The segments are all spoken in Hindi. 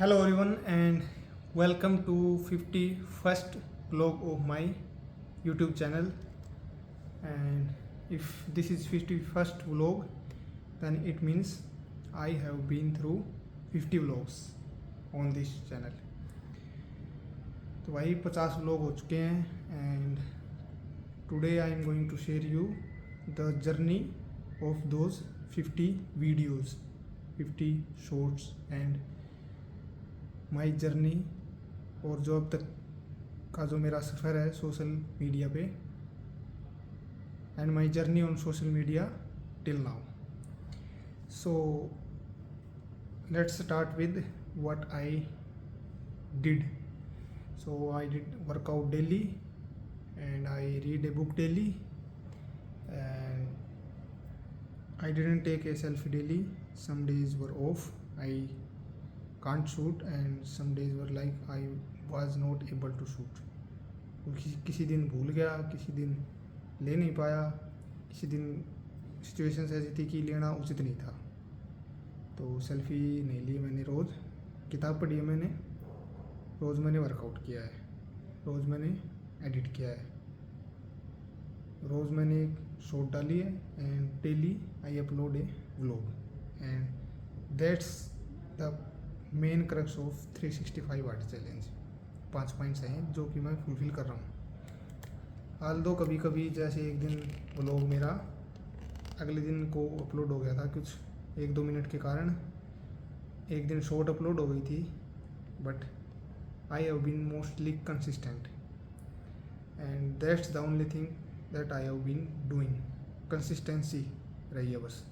Hello everyone and welcome to 51st vlog of my YouTube channel. And if this is 51st vlog, then it means I have been through 50 vlogs on this channel. तो भाई 50 vlog हो चुके हैं and today I am going to share you the journey of those 50 videos, 50 shorts and my journey और जो अब तक का जो मेरा सफ़र है सोशल मीडिया पे and my journey on social media till now. So let's start with what I did. So I did workout daily and I read a book daily and I didn't take a selfie daily. Some days were off, I can't shoot and some days were like I was not able to shoot. किसी दिन भूल गया, किसी दिन ले नहीं पाया, किसी दिन सिचुएशंस ऐसी थी कि लेना उचित नहीं था, तो सेल्फी नहीं ली मैंने. रोज़ किताब पढ़ी है मैंने, रोज़ मैंने वर्कआउट किया है, रोज़ मैंने एडिट किया है, रोज़ मैंने एक शॉर्ट डाली है and daily I upload A vlog and that's the main crux of 365 art challenge. 5 points हैं जो कि मैं फुलफ़िल कर रहा हूँ. हाल दो कभी कभी जैसे एक दिन व्लॉग मेरा अगले दिन को अपलोड हो गया था कुछ 1-2 मिनट के कारण. एक दिन शॉर्ट अपलोड हो गई थी but I have been mostly consistent and that's the only thing that I have been doing. Consistency रही है बस.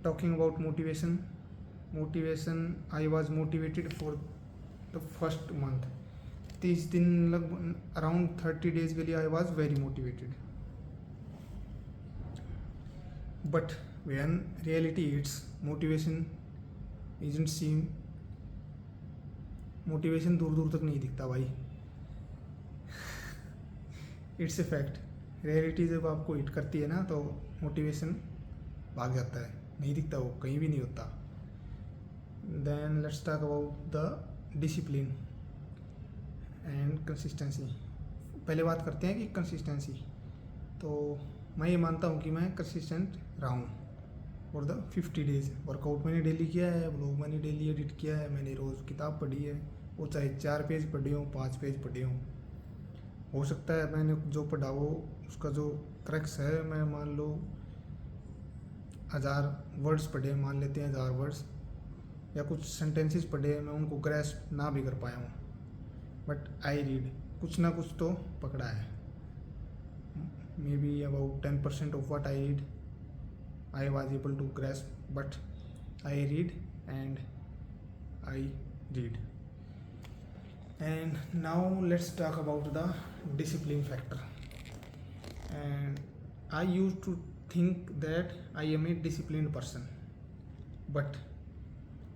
Talking about motivation I was motivated for the first month. 30 दिन लगभग अराउंड 30 डेज के लिए I was very motivated. But when reality it's motivation isn't seem. Motivation दूर दूर तक नहीं दिखता भाई. It's a fact. रियलिटी जब आपको हिट करती है ना तो मोटिवेशन भाग जाता है, नहीं दिखता, वो कहीं भी नहीं होता. Then let's talk about the discipline and consistency. पहले बात करते हैं कि कंसिस्टेंसी. तो मैं ये मानता हूँ कि मैं कंसिस्टेंट रहा हूँ फॉर द 50 डेज़. वर्कआउट मैंने डेली किया है, ब्लॉग मैंने डेली एडिट किया है, मैंने रोज़ किताब पढ़ी है, वो चाहे 4 पेज पढ़े हों 5 पेज पढ़े हों. हो सकता है मैंने जो पढ़ा हो उसका जो क्रक्स है, मैं मान लो 1000 वर्ड्स पढ़े, मान लेते हैं 1000 वर्ड्स, या कुछ सेंटेंसेस पढ़े मैं उनको ग्रैस्प ना भी कर पाया हूँ, बट आई रीड. कुछ ना कुछ तो पकड़ा है. Maybe about 10% of what I read I was able to grasp, but I read and I read. And now let's talk about the discipline factor. And I use to think that I am a disciplined person, but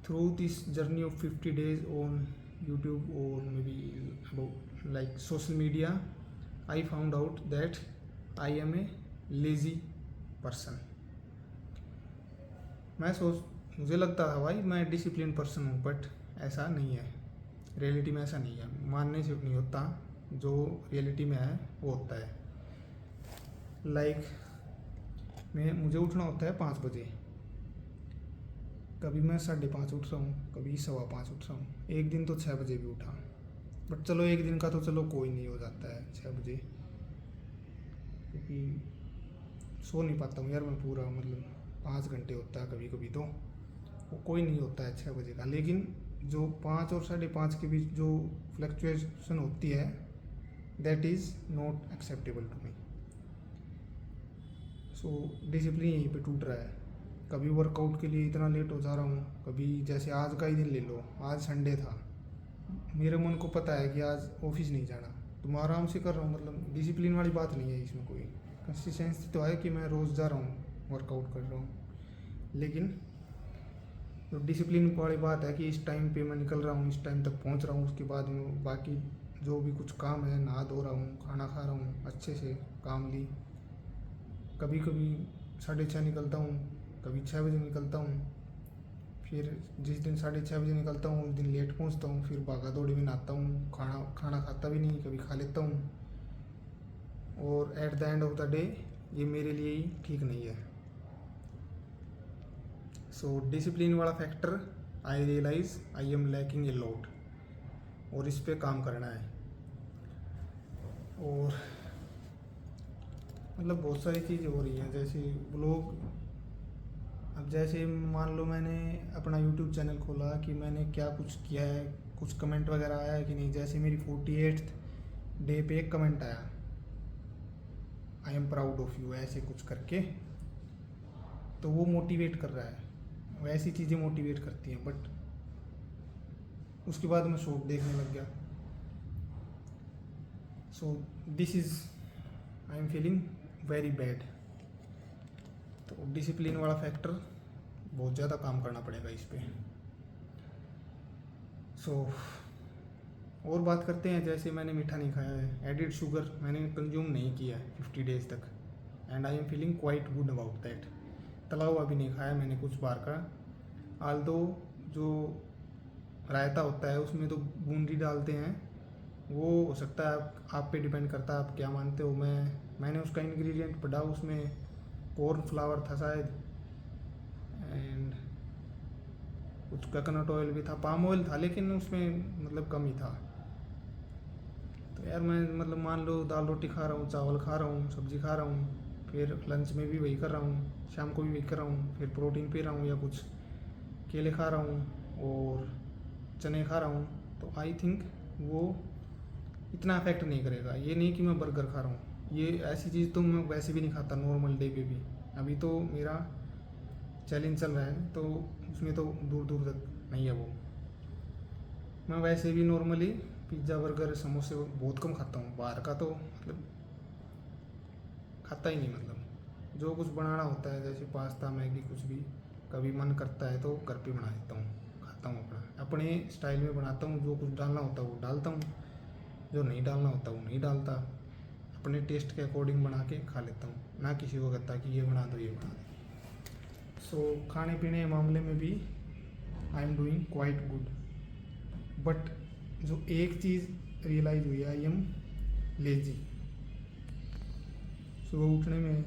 through this journey of 50 days on YouTube or maybe about like social media, I found out that I am a lazy person. मुझे लगता था भाई मैं डिसिप्लिन पर्सन हूँ, बट ऐसा नहीं है. रियलिटी में ऐसा नहीं है. मानने से नहीं होता, जो रियलिटी में है वो होता है. मुझे उठना होता है 5 बजे. कभी मैं 5:30 उठ रहा हूँ, कभी 5:15 उठ रहा हूँ. एक दिन तो 6 बजे भी उठा, बट चलो एक दिन का तो चलो कोई नहीं, हो जाता है 6 बजे, क्योंकि सो नहीं पाता हूँ यार मैं पूरा, मतलब 5 घंटे होता है कभी कभी, तो वो कोई नहीं होता है 6 बजे का. लेकिन जो 5 और 5:30 के बीच जो फ्लक्चुएशन होती है, that is not acceptable to me. So discipline यहीं पे टूट रहा है. कभी वर्कआउट के लिए इतना लेट हो जा रहा हूँ, कभी जैसे आज का ही दिन ले लो, आज संडे था, मेरे मन को पता है कि आज ऑफिस नहीं जाना, तो मैं आराम से कर रहा हूँ. मतलब डिसिप्लिन वाली बात नहीं है इसमें, कोई कंसिस्टेंसी तो है कि मैं रोज़ जा रहा हूँ, वर्कआउट कर रहा हूँ, लेकिन तो डिसिप्लिन वाली बात है कि इस टाइम पे मैं निकल रहा हूँ, इस टाइम तक पहुँच रहा हूँ, उसके बाद में बाकी जो भी कुछ काम है, नहा धो रहा हूँ, खाना खा रहा हूँ, अच्छे से काम ली. कभी कभी 6:30 निकलता हूँ, कभी 6 बजे निकलता हूँ, फिर जिस दिन 6:30 बजे निकलता हूँ उस दिन लेट पहुँचता हूँ, फिर भागा दौड़ी में नहाता हूँ, खाना खाना खाता भी नहीं, कभी खा लेता हूँ, और at the end of the day ये मेरे लिए ही ठीक नहीं है। सो डिसिप्लिन वाला factor I realize I am lacking a lot, और इस पे काम करना है। और मतलब बहुत सारी चीज़ें हो रही हैं, जैसे ब्लॉग, अब जैसे मान लो मैंने अपना यूट्यूब चैनल खोला कि मैंने क्या कुछ किया है, कुछ कमेंट वगैरह आया है कि नहीं। जैसे मेरी 48th डे पे एक कमेंट आया, I am proud of you, ऐसे कुछ करके, तो वो मोटिवेट कर रहा है। वैसी चीज़ें मोटिवेट करती हैं, बट उसके बाद मैं शॉर्ट देखने लग गया। So this is, I am feeling very bad. तो डिसिप्लिन वाला फैक्टर बहुत ज़्यादा काम करना पड़ेगा इस पे। सो और बात करते हैं, जैसे मैंने मीठा नहीं खाया है, एडिड शुगर मैंने कंज्यूम नहीं किया है 50 डेज तक, and I am feeling quite good about that. तला हुआ भी नहीं खाया मैंने कुछ बार का, आल्दो जो रायता होता है उसमें तो बूंदी डालते हैं, वो हो सकता है आप पे डिपेंड करता है आप क्या मानते हो। मैंने उसका इंग्रेडिएंट पढ़ा, उसमें कॉर्न फ्लावर था शायद, एंड कुछ कोकोनट ऑयल भी था, पाम ऑयल था, लेकिन उसमें मतलब कम ही था। तो यार मैं मतलब मान लो दाल रोटी खा रहा हूँ, चावल खा रहा हूँ, सब्जी खा रहा हूँ, फिर लंच में भी वही कर रहा हूँ, शाम को भी वही कर रहा हूँ, फिर प्रोटीन पी रहा हूँ या कुछ केले खा रहा हूँ और चने खा रहा हूँ, तो आई थिंक वो इतना अफेक्ट नहीं करेगा। ये नहीं कि मैं बर्गर खा रहा हूँ, ये ऐसी चीज़ तो मैं वैसे भी नहीं खाता नॉर्मल डे पे भी। अभी तो मेरा चैलेंज चल रहा है, तो उसमें तो दूर दूर तक नहीं है वो। मैं वैसे भी नॉर्मली पिज़्ज़ा बर्गर समोसे बहुत कम खाता हूँ, बाहर का तो मतलब खाता ही नहीं। मतलब जो कुछ बनाना होता है जैसे पास्ता मैगी कुछ भी, कभी मन करता है तो घर पे बना देता हूँ, खाता हूँ, अपने स्टाइल में बनाता हूँ। जो कुछ डालना होता है वो डालता हूँ, जो नहीं डालना होता वो नहीं डालता, अपने टेस्ट के अकॉर्डिंग बना के खा लेता हूँ, ना किसी को कहता कि ये बना दो ये बना दो। सो खाने पीने के मामले में भी I am doing quite good, but जो एक चीज़ रियलाइज़ हुई है, आई एम लेजी। सुबह उठने में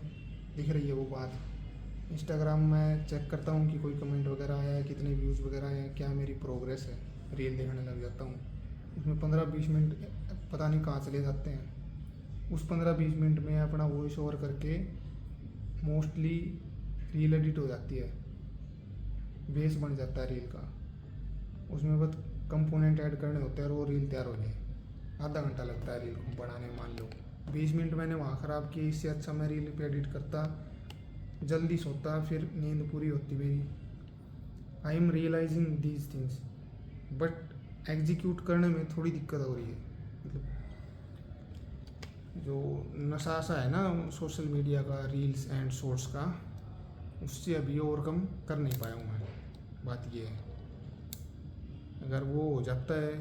दिख रही है वो बात। इंस्टाग्राम में चेक करता हूँ कि कोई कमेंट वगैरह आया है, कितने व्यूज़ वगैरह आए हैं, क्या मेरी प्रोग्रेस है, रील देखने लग जाता हूँ। उसमें 15-20 मिनट पता नहीं कहाँ चले जाते हैं। उस 15-20 मिनट में अपना वॉइस ओवर करके मोस्टली रील एडिट हो जाती है, बेस बन जाता है रील का, उसमें बस कंपोनेंट ऐड करने होते हैं और वो रील तैयार हो जाए। आधा घंटा लगता है रील को बनाने में, मान लो 20 मिनट मैंने वहाँ ख़राब किए। इससे अच्छा मैं रील पे एडिट करता, जल्दी सोता, फिर नींद पूरी होती मेरी। I am realizing these things, but execute करने में थोड़ी दिक्कत हो रही है। मतलब जो नशा सा है ना सोशल मीडिया का, रील्स एंड शॉर्ट्स का, उससे अभी ओवरकम कर नहीं पाया हूँ मैं। बात ये है, अगर वो हो जाता है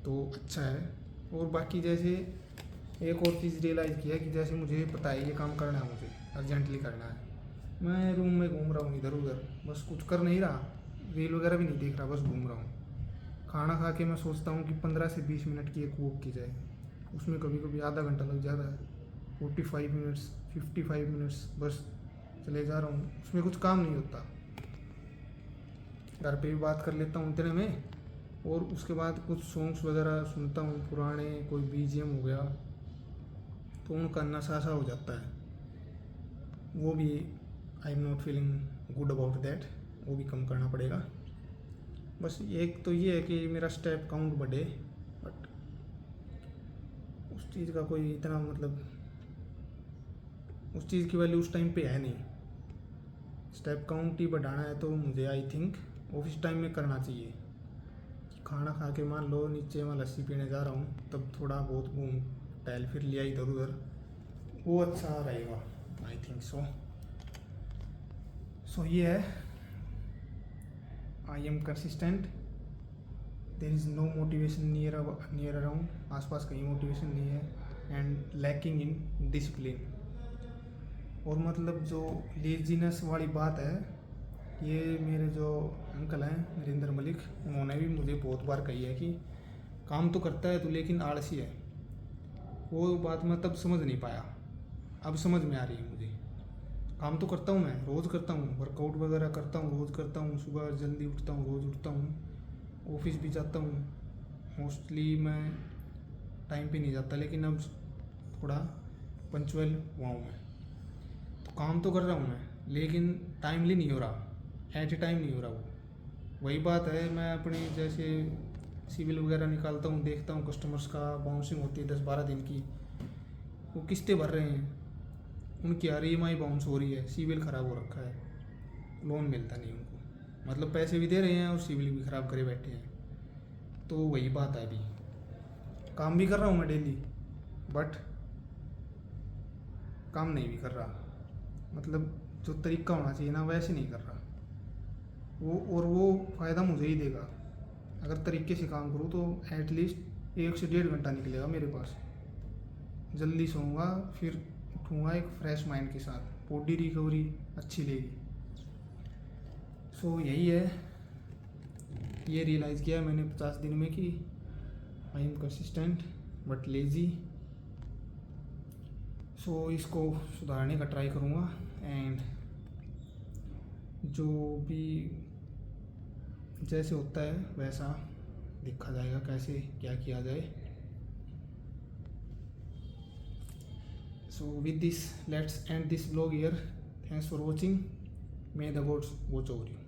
तो अच्छा है। और बाकी जैसे एक और चीज़ रियलाइज़ किया कि जैसे मुझे पता है ये काम करना है, मुझे अर्जेंटली करना है, मैं रूम में घूम रहा हूँ इधर उधर, बस कुछ कर नहीं रहा, रील वगैरह भी नहीं देख रहा, बस घूम रहा हूँ। खाना खा के मैं सोचता हूँ कि 15 से 20 मिनट की एक वॉक की जाए, उसमें कभी कभी आधा घंटा लग जाता है, 45 मिनट्स 55 मिनट्स बस चले जा रहा हूँ, उसमें कुछ काम नहीं होता। घर पे भी बात कर लेता हूँ इतने में, और उसके बाद कुछ सॉन्ग्स वगैरह सुनता हूँ पुराने, कोई बीजीएम हो गया, तो उनका नशा सा हो जाता है। वो भी I am not feeling good about that, वो भी कम करना पड़ेगा। बस एक तो ये है कि मेरा स्टेप काउंट बढ़े, बट उस चीज़ का कोई इतना मतलब, उस चीज़ की वैल्यू उस टाइम पे है नहीं। स्टेप काउंट ही बढ़ाना है तो मुझे आई थिंक ऑफिस टाइम में करना चाहिए। खाना खा के मान लो नीचे मैं लस्सी पीने जा रहा हूँ, तब थोड़ा बहुत घूम टहल फिर लिया इधर उधर, वो अच्छा रहेगा आई थिंक सो। सो ये है, I am consistent, there is no motivation near around, आसपास कहीं मोटिवेशन नहीं है, एंड लैकिंग इन डिसिप्लिन। और मतलब जो लेजीनेस वाली बात है, ये मेरे जो अंकल हैं नरेंद्र मलिक, उन्होंने भी मुझे बहुत बार कही है कि काम तो करता है तू लेकिन आलसी है। वो बात मैं तब समझ नहीं पाया, अब समझ में आ रही है मुझे। काम तो करता हूँ, मैं रोज़ करता हूँ, वर्कआउट वगैरह करता हूँ, रोज़ करता हूँ, सुबह जल्दी उठता हूँ, रोज़ उठता हूँ, ऑफिस भी जाता हूँ। मोस्टली मैं टाइम पे नहीं जाता, लेकिन अब थोड़ा पंचुअल हुआ हूँ मैं। तो काम तो कर रहा हूँ मैं, लेकिन टाइमली नहीं हो रहा, एट ए टाइम नहीं हो रहा वो। वही बात है, मैं अपनी जैसे सिविल वगैरह निकालता हूँ, देखता हूँ कस्टमर्स का बाउंसिंग होती है 10-12 दिन की, वो किस्तें भर रहे हैं, उनकी EMI बाउंस हो रही है, सिविल ख़राब हो रखा है, लोन मिलता नहीं उनको, मतलब पैसे भी दे रहे हैं और सिविल भी ख़राब करे बैठे हैं। तो वही बात है, अभी काम भी कर रहा हूँ मैं डेली, बट काम नहीं भी कर रहा, मतलब जो तरीका होना चाहिए ना वैसे नहीं कर रहा वो फ़ायदा मुझे ही देगा। अगर तरीके से काम करूँ तो एटलीस्ट 1 से 1.5 घंटा निकलेगा मेरे पास, जल्दी सोऊंगा, फिर उठूँगा एक फ्रेश माइंड के साथ, बॉडी रिकवरी अच्छी लेगी। सो यही है, ये रियलाइज़ किया मैंने 50 दिन में कि I am consistent but lazy. So इसको सुधारने का ट्राई करूँगा, एंड जो भी जैसे होता है वैसा देखा जाएगा, कैसे क्या किया जाए। So with this, let's end this vlog here. Thanks for watching. May the gods watch over you.